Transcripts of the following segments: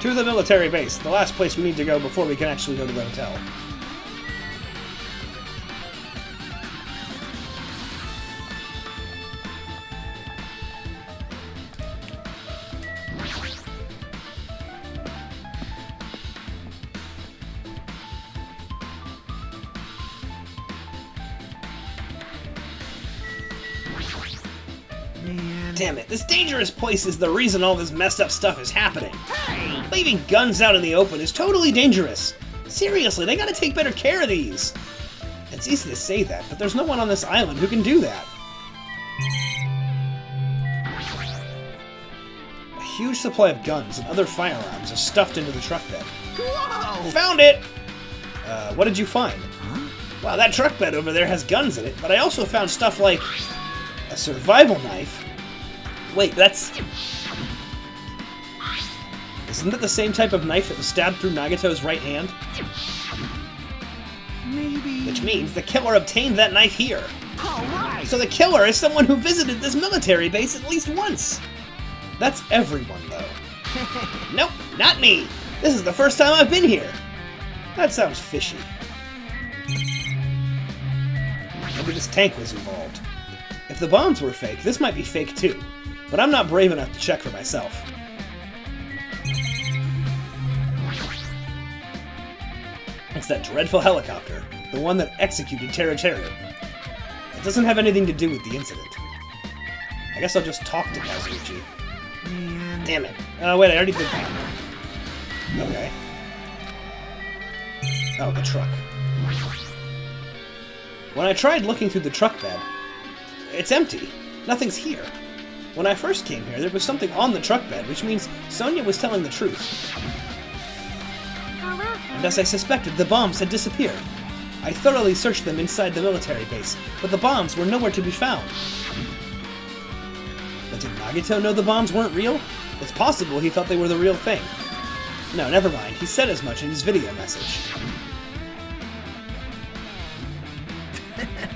To the military base, the last place we need to go before we can actually go to the hotel. Damn it, this dangerous place is the reason all this messed up stuff is happening. Hey! Leaving guns out in the open is totally dangerous. Seriously, they gotta take better care of these. It's easy to say that, but there's no one on this island who can do that. A huge supply of guns and other firearms are stuffed into the truck bed. Whoa! Found it! What did you find? Huh? Wow, that truck bed over there has guns in it, but I also found stuff like a survival knife. Wait, that's... Isn't that the same type of knife that was stabbed through Nagito's right hand? Maybe... Which means the killer obtained that knife here. Alright! So the killer is someone who visited this military base at least once. That's everyone, though. Nope, not me. This is the first time I've been here. That sounds fishy. Maybe this tank was involved. If the bombs were fake, this might be fake too. But I'm not brave enough to check for myself. It's that dreadful helicopter, the one that executed Terra Terra. It doesn't have anything to do with the incident. I guess I'll just talk to Kazuichi. Man. Damn it. Oh, wait, I already did that. Okay. Oh, the truck. When I tried looking through the truck bed, it's empty. Nothing's here. When I first came here, there was something on the truck bed, which means Sonia was telling the truth. And as I suspected, the bombs had disappeared. I thoroughly searched them inside the military base, but the bombs were nowhere to be found. But did Nagito know the bombs weren't real? It's possible he thought they were the real thing. No, never mind. He said as much in his video message.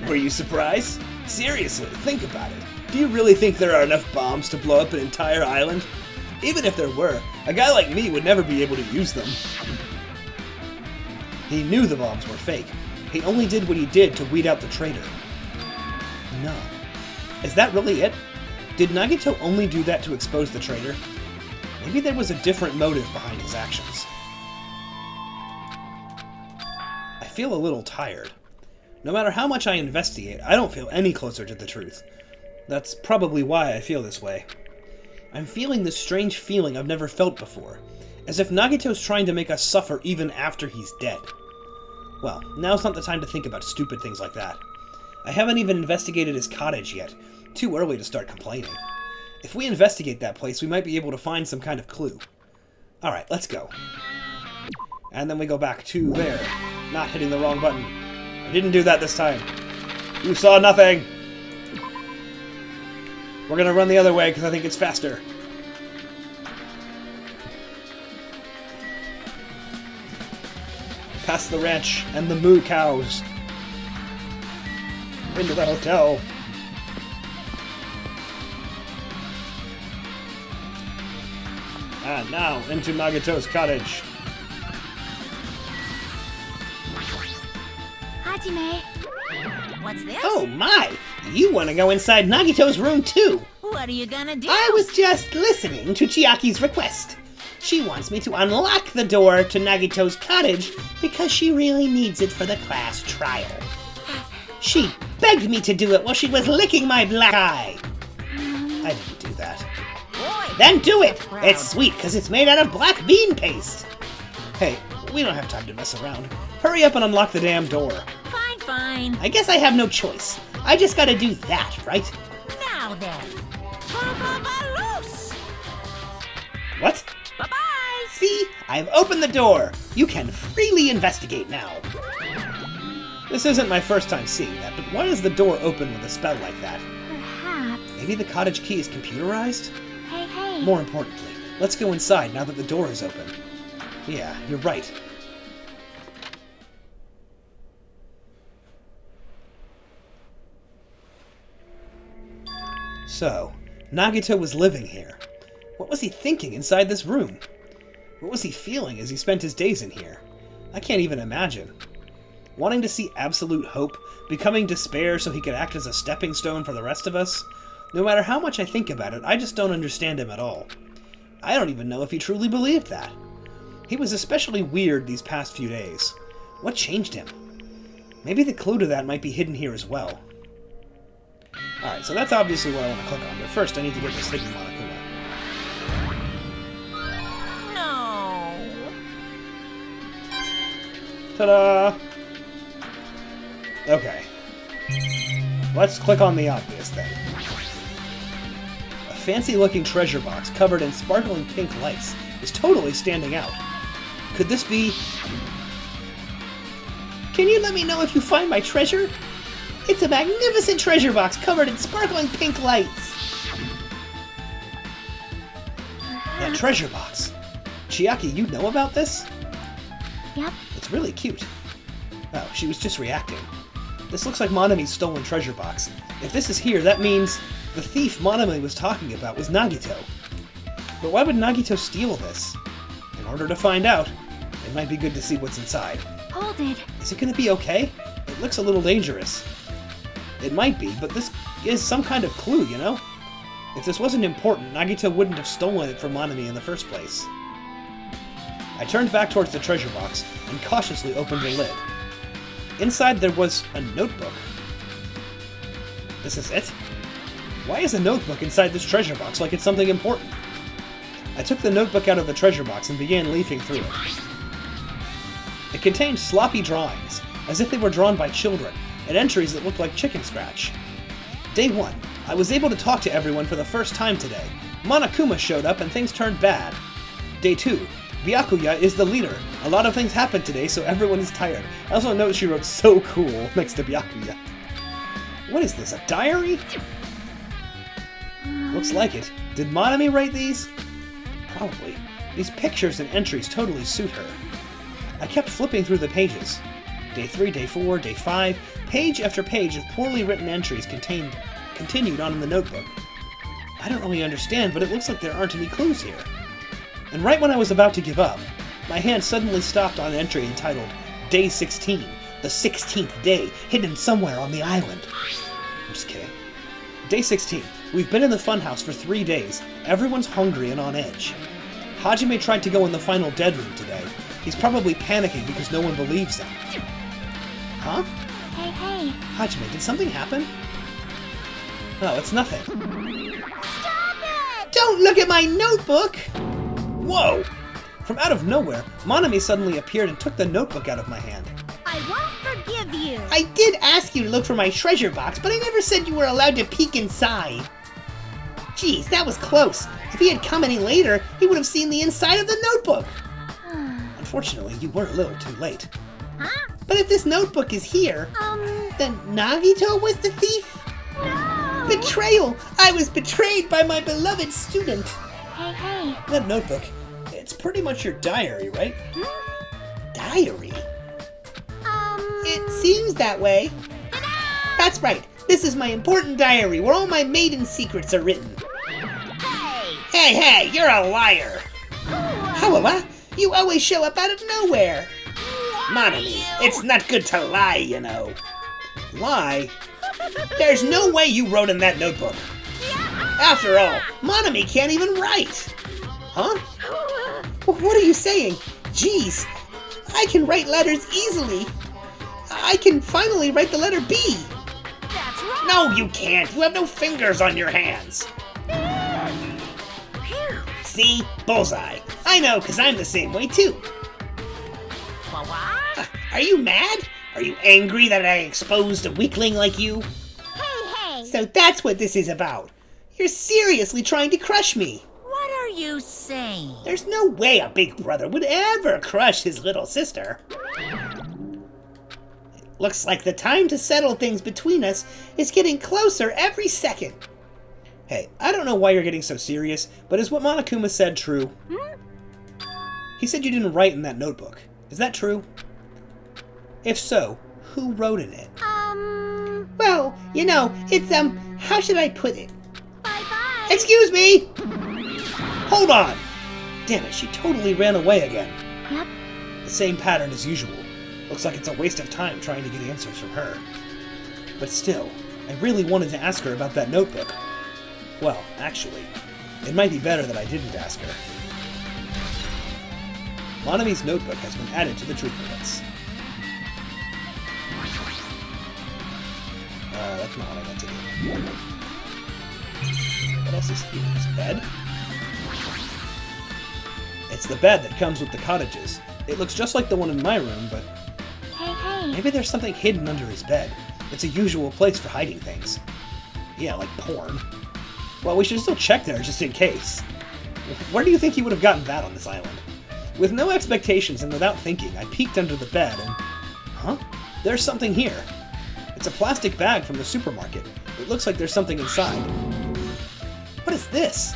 Were you surprised? Seriously, think about it. Do you really think there are enough bombs to blow up an entire island? Even if there were, a guy like me would never be able to use them. He knew the bombs were fake. He only did what he did to weed out the traitor. No. Is that really it? Did Nagito only do that to expose the traitor? Maybe there was a different motive behind his actions. I feel a little tired. No matter how much I investigate, I don't feel any closer to the truth. That's probably why I feel this way. I'm feeling this strange feeling I've never felt before, as if Nagito's trying to make us suffer even after he's dead. Well, now's not the time to think about stupid things like that. I haven't even investigated his cottage yet. Too early to start complaining. If we investigate that place, we might be able to find some kind of clue. Alright, let's go. And then we go back to there, not hitting the wrong button. I didn't do that this time. You saw nothing! We're gonna run the other way because I think it's faster. Past the ranch and the moo cows. Into the hotel. And now into Nagitos Cottage. Hajime. What's this? Oh my! You want to go inside Nagito's room too! What are you gonna do? I was just listening to Chiaki's request. She wants me to unlock the door to Nagito's cottage because she really needs it for the class trial. She begged me to do it while she was licking my black eye. I didn't do that. Boy, Then do it! proud. It's sweet because it's made out of black bean paste. Hey, we don't have time to mess around. Hurry up and unlock the damn door. Fine, fine. I guess I have no choice. I just gotta do that, right? Now then. Ba-ba-ba-loose. What? Bye-bye. See? I've opened the door. You can freely investigate now. This isn't my first time seeing that, but why does the door open with a spell like that? Perhaps. Maybe the cottage key is computerized? Hey. More importantly, let's go inside now that the door is open. Yeah, you're right. So, Nagito was living here. What was he thinking inside this room? What was he feeling as he spent his days in here? I can't even imagine. Wanting to see absolute hope, becoming despair so he could act as a stepping stone for the rest of us? No matter how much I think about it, I just don't understand him at all. I don't even know if he truly believed that. He was especially weird these past few days. What changed him? Maybe the clue to that might be hidden here as well. Alright, so that's obviously what I want to click on, but first I need to get this hidden Monokuma. No. Ta-da! Okay. Let's click on the obvious then. A fancy-looking treasure box covered in sparkling pink lights is totally standing out. Could this be... Can you let me know if you find my treasure? It's a magnificent treasure box covered in sparkling pink lights. That treasure box. Chiaki, you know about this? Yep. It's really cute. Oh, she was just reacting. This looks like Monami's stolen treasure box. If this is here, that means the thief Monami was talking about was Nagito. But why would Nagito steal this? In order to find out, it might be good to see what's inside. Hold it. Is it going to be okay? It looks a little dangerous. It might be, but this is some kind of clue, you know? If this wasn't important, Nagito wouldn't have stolen it from Monami in the first place. I turned back towards the treasure box and cautiously opened the lid. Inside there was a notebook. This is it? Why is a notebook inside this treasure box like it's something important? I took the notebook out of the treasure box and began leafing through it. It contained sloppy drawings, as if they were drawn by children, and entries that looked like chicken scratch. Day 1. I was able to talk to everyone for the first time today. Monokuma showed up and things turned bad. Day 2. Byakuya is the leader. A lot of things happened today, so everyone is tired. I also noticed she wrote "so cool" next to Byakuya. What is this, a diary? Looks like it. Did Monami write these? Probably. These pictures and entries totally suit her. I kept flipping through the pages. Day 3, Day 4, Day 5, page after page of poorly written entries continued on in the notebook. I don't really understand, but it looks like there aren't any clues here. And right when I was about to give up, my hand suddenly stopped on an entry entitled Day 16, the 16th day, hidden somewhere on the island. I'm just kidding. Day 16. We've been in the funhouse for 3 days. Everyone's hungry and on edge. Hajime tried to go in the final dead room today. He's probably panicking because no one believes him. Huh? Hey, hey. Hajime, did something happen? No, it's nothing. Stop it! Don't look at my notebook! Whoa! From out of nowhere, Monami suddenly appeared and took the notebook out of my hand. I won't forgive you. I did ask you to look for my treasure box, but I never said you were allowed to peek inside. Geez, that was close. If he had come any later, he would have seen the inside of the notebook. Unfortunately, you were a little too late. Huh? But if this notebook is here, then Nagito was the thief? No. Betrayal! I was betrayed by my beloved student. Hey, hey. That notebook, it's pretty much your diary, right? Diary? It seems that way. That's right. This is my important diary where all my maiden secrets are written. Hey. Hey, you're a liar. However, you always show up out of nowhere. Monami, it's not good to lie, you know. Lie? There's no way you wrote in that notebook. After all, Monami can't even write. Huh? What are you saying? Jeez, I can write letters easily. I can finally write the letter B. That's right. No, you can't. You have no fingers on your hands. See? Bullseye. I know, because I'm the same way, too. What? Are you mad? Are you angry that I exposed a weakling like you? Hey, hey. So that's what this is about. You're seriously trying to crush me. What are you saying? There's no way a big brother would ever crush his little sister. Looks like the time to settle things between us is getting closer every second. Hey, I don't know why you're getting so serious, but is what Monokuma said true? He said you didn't write in that notebook. Is that true? If so, who wrote in it? Well, you know, it's, how should I put it? Bye-bye. Excuse me! Hold on! Damn it, she totally ran away again. Yep. The same pattern as usual. Looks like it's a waste of time trying to get answers from her. But still, I really wanted to ask her about that notebook. Well, actually, it might be better that I didn't ask her. Monami's notebook has been added to the trooper list. That's not what I meant to do. What else is here? This bed? It's the bed that comes with the cottages. It looks just like the one in my room, but Hey. maybe there's something hidden under his bed. It's a usual place for hiding things. Yeah, like porn. Well, we should still check there just in case. Where do you think he would have gotten that on this island? With no expectations and without thinking, I peeked under the bed and... Huh? There's something here. It's a plastic bag from the supermarket. It looks like there's something inside. What is this?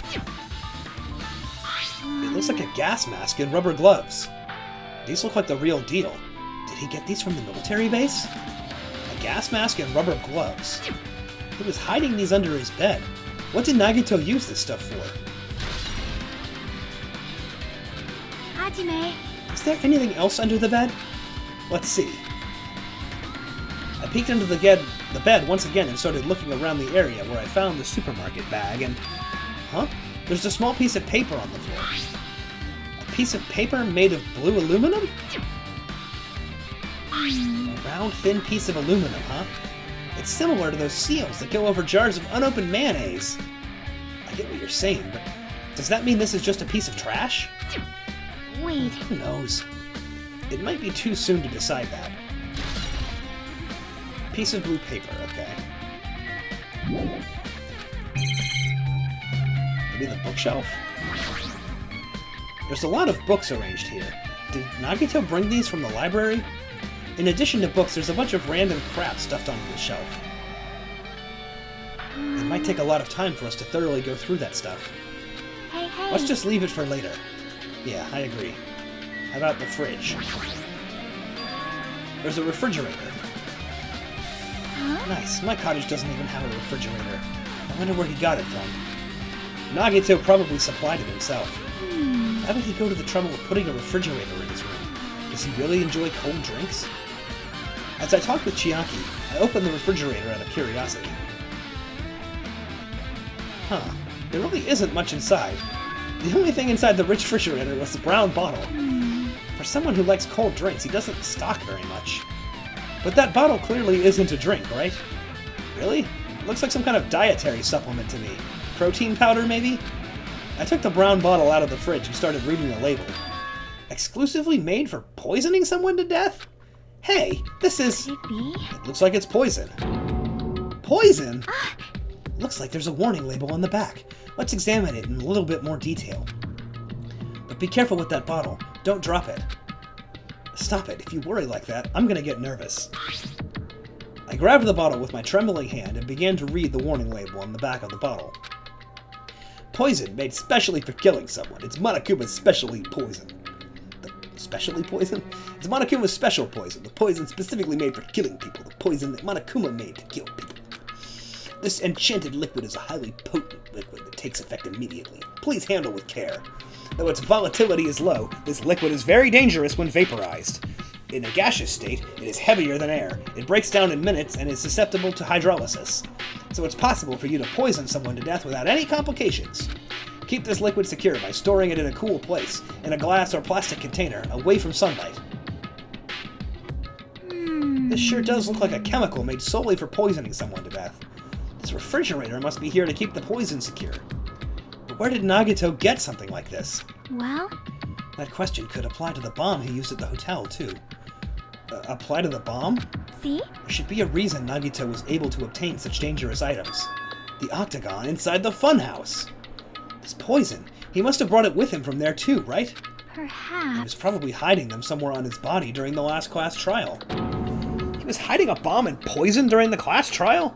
It looks like a gas mask and rubber gloves. These look like the real deal. Did he get these from the military base? A gas mask and rubber gloves. He was hiding these under his bed. What did Nagito use this stuff for? Hajime. Is there anything else under the bed? Let's see. I peeked under the bed once again and started looking around the area where I found the supermarket bag and... Huh? There's a small piece of paper on the floor. A piece of paper made of blue aluminum? A round, thin piece of aluminum, huh? It's similar to those seals that go over jars of unopened mayonnaise. I get what you're saying, but does that mean this is just a piece of trash? Wait. Who knows? It might be too soon to decide that. Piece of blue paper, okay. Maybe the bookshelf? There's a lot of books arranged here. Did Nagito bring these from the library? In addition to books, there's a bunch of random crap stuffed onto the shelf. It might take a lot of time for us to thoroughly go through that stuff. Hey. Let's just leave it for later. Yeah, I agree. How about the fridge? There's a refrigerator. Huh? Nice. My cottage doesn't even have a refrigerator. I wonder where he got it from. Nagito probably supplied it himself. Why would he go to the trouble of putting a refrigerator in his room? Does he really enjoy cold drinks? As I talked with Chiaki, I opened the refrigerator out of curiosity. Huh. There really isn't much inside. The only thing inside the refrigerator was the brown bottle. For someone who likes cold drinks, he doesn't stock very much. But that bottle clearly isn't a drink, right? Really? It looks like some kind of dietary supplement to me. Protein powder, maybe? I took the brown bottle out of the fridge and started reading the label. Exclusively made for poisoning someone to death? Hey, this is... Could it be? It looks like it's poison. Poison? Looks like there's a warning label on the back. Let's examine it in a little bit more detail. But be careful with that bottle. Don't drop it. Stop it. If you worry like that, I'm gonna get nervous. I grabbed the bottle with my trembling hand and began to read the warning label on the back of the bottle. Poison made specially for killing someone. It's Monokuma's specially poison. Specially poison? It's Monokuma's special poison. The poison specifically made for killing people. The poison that Monokuma made to kill people. This enchanted liquid is a highly potent liquid that takes effect immediately. Please handle with care. Though its volatility is low, this liquid is very dangerous when vaporized. In a gaseous state, it is heavier than air. It breaks down in minutes and is susceptible to hydrolysis. So it's possible for you to poison someone to death without any complications. Keep this liquid secure by storing it in a cool place, in a glass or plastic container, away from sunlight. This sure does look like a chemical made solely for poisoning someone to death. This refrigerator must be here to keep the poison secure. But where did Nagito get something like this? Well? That question could apply to the bomb he used at the hotel, too. Apply to the bomb? See? There should be a reason Nagito was able to obtain such dangerous items. The octagon inside the funhouse! This poison, he must have brought it with him from there too, right? He Perhaps. was probably hiding them somewhere on his body during the last class trial. He was hiding a bomb and poison during the class trial?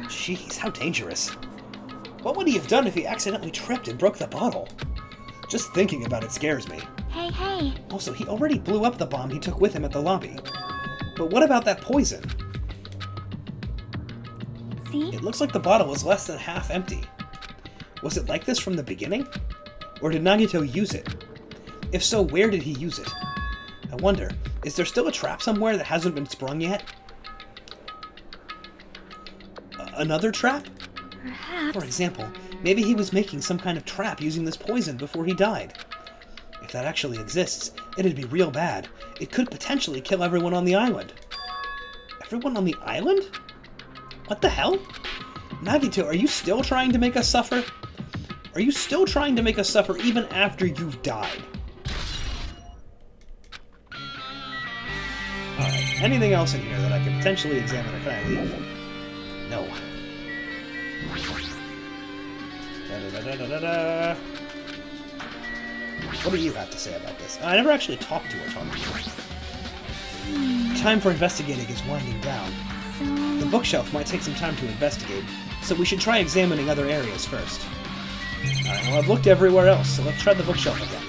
Jeez, how dangerous. What would he have done if he accidentally tripped and broke the bottle? Just thinking about it scares me. Hey. Also, he already blew up the bomb he took with him at the lobby. But what about that poison? See? It looks like the bottle is less than half empty. Was it like this from the beginning? Or did Nagito use it? If so, where did he use it? I wonder, is there still a trap somewhere that hasn't been sprung yet? Another trap? Perhaps. For example, maybe he was making some kind of trap using this poison before he died. If that actually exists, it'd be real bad. It could potentially kill everyone on the island. Everyone on the island? What the hell? Nagito, are you still trying to make us suffer? Are you still trying to make us suffer even after you've died? Alright, anything else in here that I can potentially examine, or can I leave? No. Da-da-da-da-da-da. What do you have to say about this? I never actually talked to her, Time for investigating is winding down. The bookshelf might take some time to investigate, so we should try examining other areas first. Alright, well, I've looked everywhere else, so let's try the bookshelf again.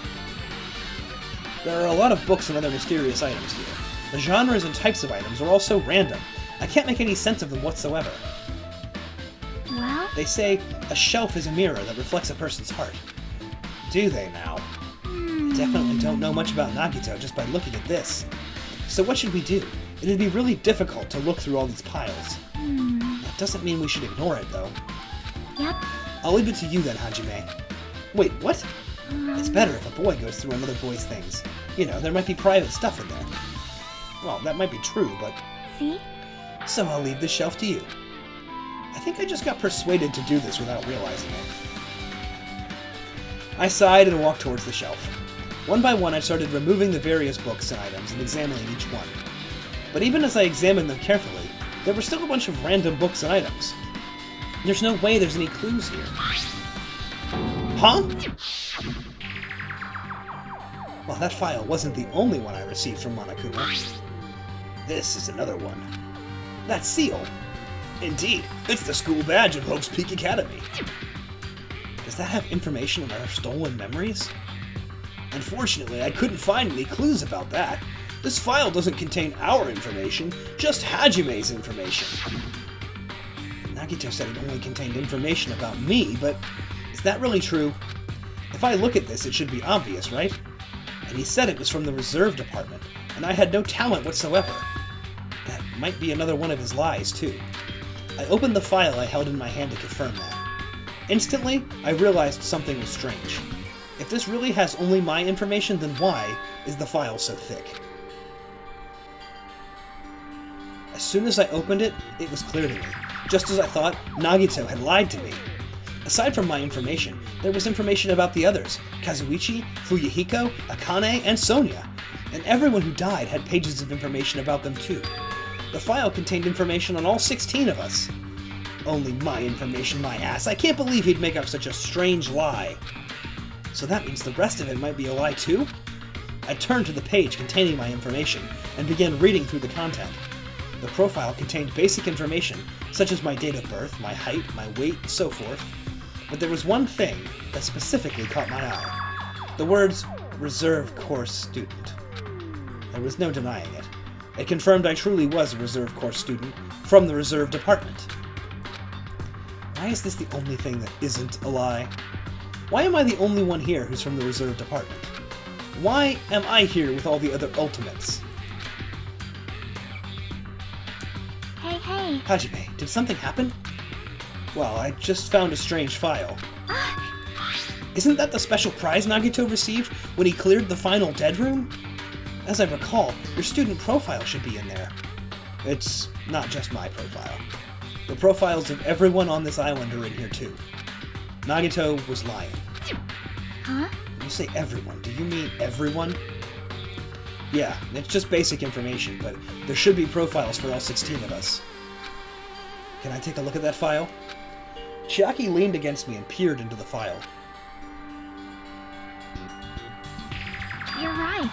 There are a lot of books and other mysterious items here. The genres and types of items are all so random. I can't make any sense of them whatsoever. Well? They say a shelf is a mirror that reflects a person's heart. Do they now? I definitely don't know much about Nagito just by looking at this. So what should we do? It'd be really difficult to look through all these piles. That doesn't mean we should ignore it, though. Yep. I'll leave it to you then, Hajime. Wait, what? It's better if a boy goes through another boy's things. You know, there might be private stuff in there. Well, that might be true, but... See? So I'll leave the shelf to you. I think I just got persuaded to do this without realizing it. I sighed and walked towards the shelf. One by one, I started removing the various books and items and examining each one. But even as I examined them carefully, there were still a bunch of random books and items. There's no way there's any clues here. Huh? Well, that file wasn't the only one I received from Monokuma. This is another one. That seal. Indeed, it's the school badge of Hope's Peak Academy. Does that have information on our stolen memories? Unfortunately, I couldn't find any clues about that. This file doesn't contain our information, just Hajime's information. Nagito said it only contained information about me, but is that really true? If I look at this, it should be obvious, right? And he said it was from the reserve department, and I had no talent whatsoever. That might be another one of his lies, too. I opened the file I held in my hand to confirm that. Instantly, I realized something was strange. If this really has only my information, then why is the file so thick? As soon as I opened it, it was clear to me. Just as I thought, Nagito had lied to me. Aside from my information, there was information about the others, Kazuichi, Fuyuhiko, Akane, and Sonia. And everyone who died had pages of information about them too. The file contained information on all 16 of us. Only my information, my ass. I can't believe he'd make up such a strange lie. So that means the rest of it might be a lie too? I turned to the page containing my information and began reading through the content. The profile contained basic information, such as my date of birth, my height, my weight, and so forth. But there was one thing that specifically caught my eye. The words, Reserve Course Student. There was no denying it. It confirmed I truly was a Reserve Course student from the Reserve Department. Why is this the only thing that isn't a lie? Why am I the only one here who's from the Reserve Department? Why am I here with all the other Ultimates? Hey. Hajime, did something happen? Well, I just found a strange file. Isn't that the special prize Nagito received when he cleared the final dead room? As I recall, your student profile should be in there. It's not just my profile. The profiles of everyone on this island are in here too. Nagito was lying. Huh? When you say everyone, do you mean everyone? Yeah, it's just basic information, but there should be profiles for all 16 of us. Can I take a look at that file? Chiaki leaned against me and peered into the file. You're right.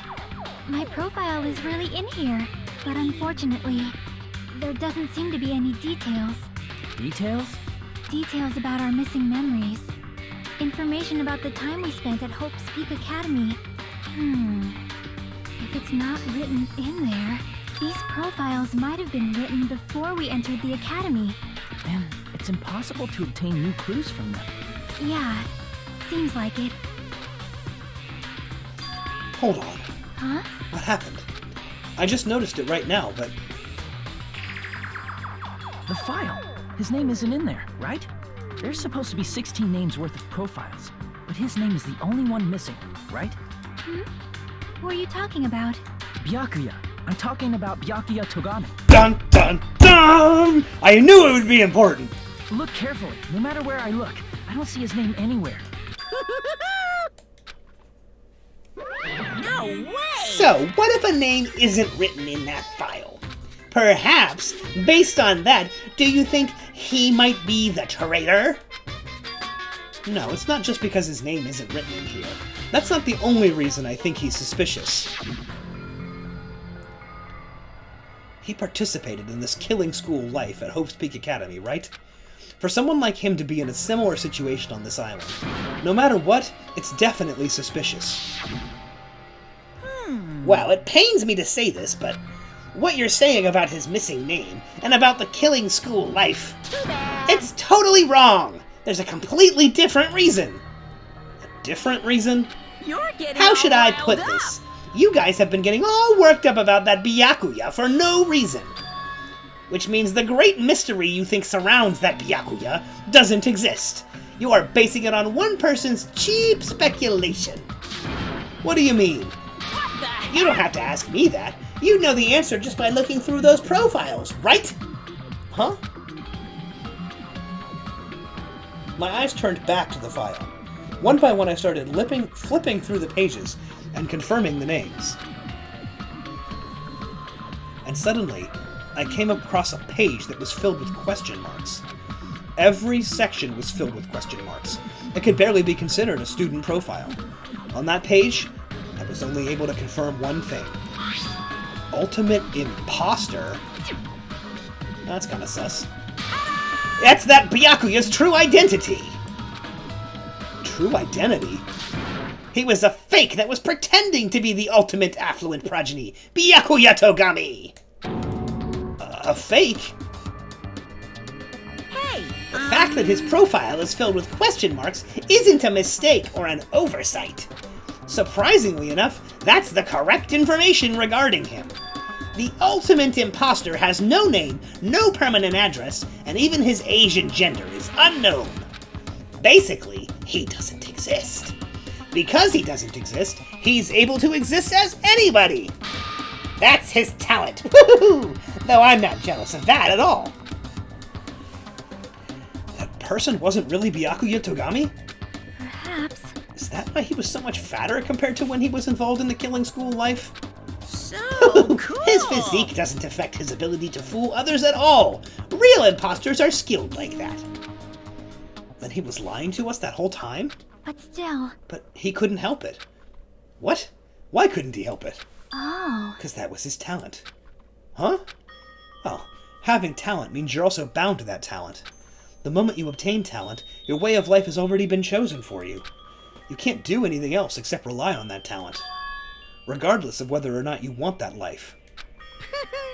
My profile is really in here, but unfortunately, there doesn't seem to be any details. Details? Details about our missing memories. Information about the time we spent at Hope's Peak Academy. If it's not written in there, these profiles might have been written before we entered the academy. And it's impossible to obtain new clues from them. Yeah, seems like it. Hold on. Huh? What happened? I just noticed it right now, but... The file. His name isn't in there, right? There's supposed to be 16 names worth of profiles, but his name is the only one missing, right? Who are you talking about? Byakuya. I'm talking about Byakuya Togami. Dun dun dun! I knew it would be important! Look carefully. No matter where I look, I don't see his name anywhere. No way! So, what if a name isn't written in that file? Perhaps, based on that, do you think he might be the traitor? No, it's not just because his name isn't written in here. That's not the only reason I think he's suspicious. He participated in this killing school life at Hope's Peak Academy, right? For someone like him to be in a similar situation on this island, no matter what, it's definitely suspicious. Well, it pains me to say this, but what you're saying about his missing name and about the killing school life, it's totally wrong. There's a completely different reason. A different reason? You're getting How should all I riled put up. this? You guys have been getting all worked up about that Byakuya for no reason. Which means the great mystery you think surrounds that Byakuya doesn't exist. You are basing it on one person's cheap speculation. What do you mean? What the heck? You don't have to ask me that. You know the answer just by looking through those profiles, right? Huh? My eyes turned back to the file. One by one I started flipping through the pages and confirming the names. And suddenly, I came across a page that was filled with question marks. Every section was filled with question marks. It could barely be considered a student profile. On that page, I was only able to confirm one thing. Ultimate Imposter? That's kinda sus. That's that Byakuya's true identity. True identity? He was a fake that was pretending to be the ultimate affluent progeny, Byakuya Togami. A fake? Hey, The fact that his profile is filled with question marks isn't a mistake or an oversight. Surprisingly enough, that's the correct information regarding him. The ultimate imposter has no name, no permanent address, and even his age and gender is unknown. Basically, he doesn't exist. Because he doesn't exist, he's able to exist as anybody. That's his talent, woohoo! Though I'm not jealous of that at all. That person wasn't really Byakuya Togami? Perhaps. Is that why he was so much fatter compared to when he was involved in the killing school life? so cool. His physique doesn't affect his ability to fool others at all. Real imposters are skilled like that. Then he was lying to us that whole time? But still. But he couldn't help it. What? Why couldn't he help it? Oh. Because that was his talent. Huh? Well, having talent means you're also bound to that talent. The moment you obtain talent, your way of life has already been chosen for you. You can't do anything else except rely on that talent, regardless of whether or not you want that life.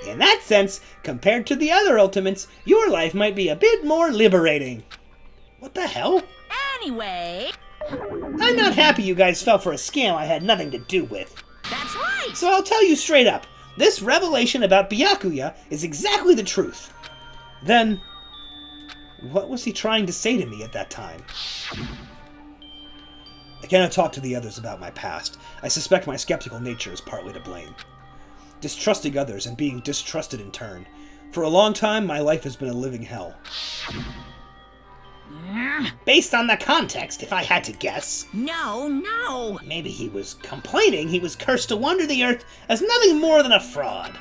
In that sense, compared to the other ultimates, your life might be a bit more liberating. What the hell? Anyway, I'm not happy you guys fell for a scam I had nothing to do with. that's right. So I'll tell you straight up, this revelation about Byakuya is exactly the truth. Then, what was he trying to say to me at that time? I cannot talk to the others about my past. I suspect my skeptical nature is partly to blame. Distrusting others and being distrusted in turn. For a long time, my life has been a living hell. Based on the context, if I had to guess, No. maybe he was complaining he was cursed to wander the earth as nothing more than a fraud.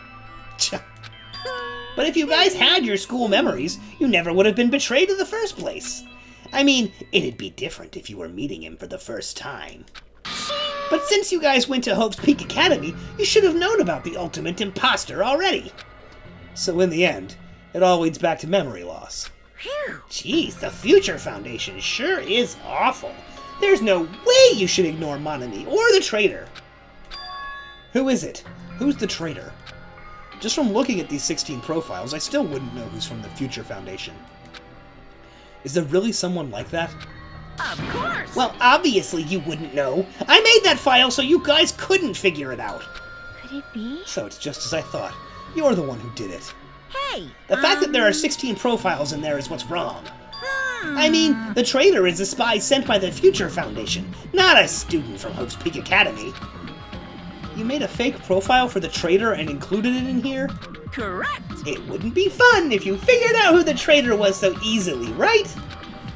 But if you guys had your school memories, you never would have been betrayed in the first place. I mean, it'd be different if you were meeting him for the first time. But since you guys went to Hope's Peak Academy, you should have known about the ultimate imposter already. So in the end, it all leads back to memory loss. Phew. Jeez, the Future Foundation sure is awful. There's no way you should ignore Monami or the traitor. Who is it? Who's the traitor? Just from looking at these 16 profiles, I still wouldn't know who's from the Future Foundation. Is there really someone like that? Of course. Well, obviously you wouldn't know. I made that file so you guys couldn't figure it out. Could it be? So it's just as I thought. You're the one who did it. Hey. The fact that there are 16 profiles in there is what's wrong. I mean, the traitor is a spy sent by the Future Foundation, not a student from Hope's Peak Academy. You made a fake profile for the traitor and included it in here? Correct. It wouldn't be fun if you figured out who the traitor was so easily, right?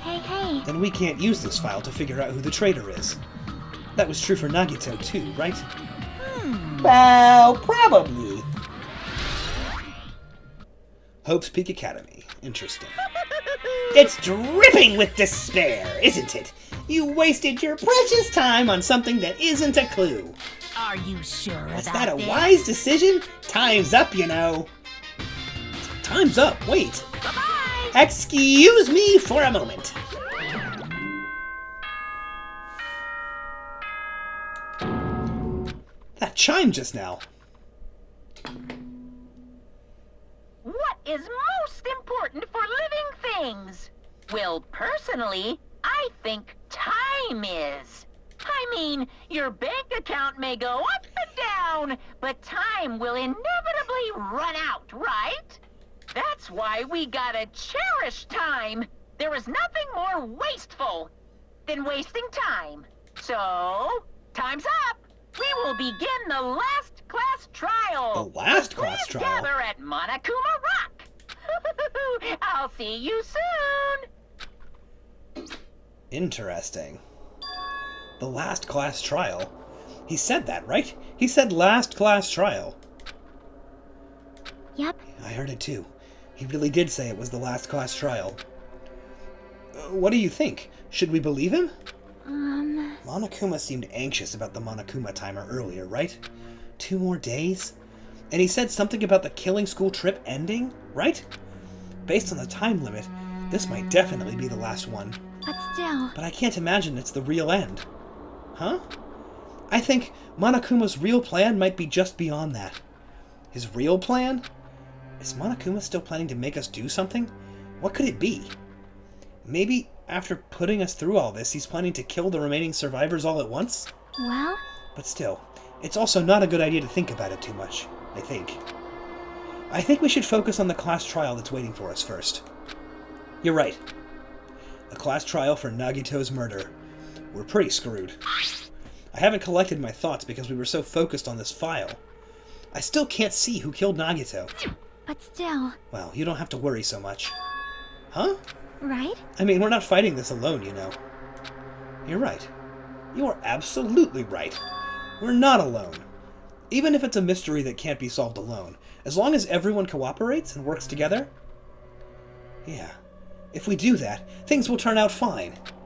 Hey. Then we can't use this file to figure out who the traitor is. That was true for Nagito too, right? Well, probably. Hope's Peak Academy. Interesting. It's dripping with despair, isn't it? You wasted your precious time on something that isn't a clue. Are you sure Was about that a this? wise decision? Time's up, you know. Time's up. Wait. Bye-bye. Excuse me for a moment. That chime just now. What is most important for living things? Well, personally, I think time is. I mean, your bank account may go up and down, but time will inevitably run out, right? That's why we gotta cherish time. There is nothing more wasteful than wasting time. So, time's up. We will begin the last class trial. The last class Please trial? gather at Monokuma Rock. I'll see you soon. Interesting. The last class trial. He said that, right? He said last class trial. Yep. I heard it too. He really did say it was the last class trial. What do you think? Should we believe him? Monokuma seemed anxious about the Monokuma timer earlier, right? 2 more days? And he said something about the killing school trip ending, right? Based on the time limit, this might definitely be the last one. But still. But I can't imagine it's the real end. Huh? I think Monokuma's real plan might be just beyond that. His real plan? Is Monokuma still planning to make us do something? What could it be? Maybe after putting us through all this, he's planning to kill the remaining survivors all at once? Well, But still, it's also not a good idea to think about it too much, I think. I think we should focus on the class trial that's waiting for us first. You're right. A class trial for Nagito's murder. We're pretty screwed. I haven't collected my thoughts because we were so focused on this file. I still can't see who killed Nagito. but still. Well, you don't have to worry so much. Huh? Right? I mean, we're not fighting this alone, you know. You're right. You are absolutely right. We're not alone. Even if it's a mystery that can't be solved alone, as long as everyone cooperates and works together. Yeah. If we do that, things will turn out fine.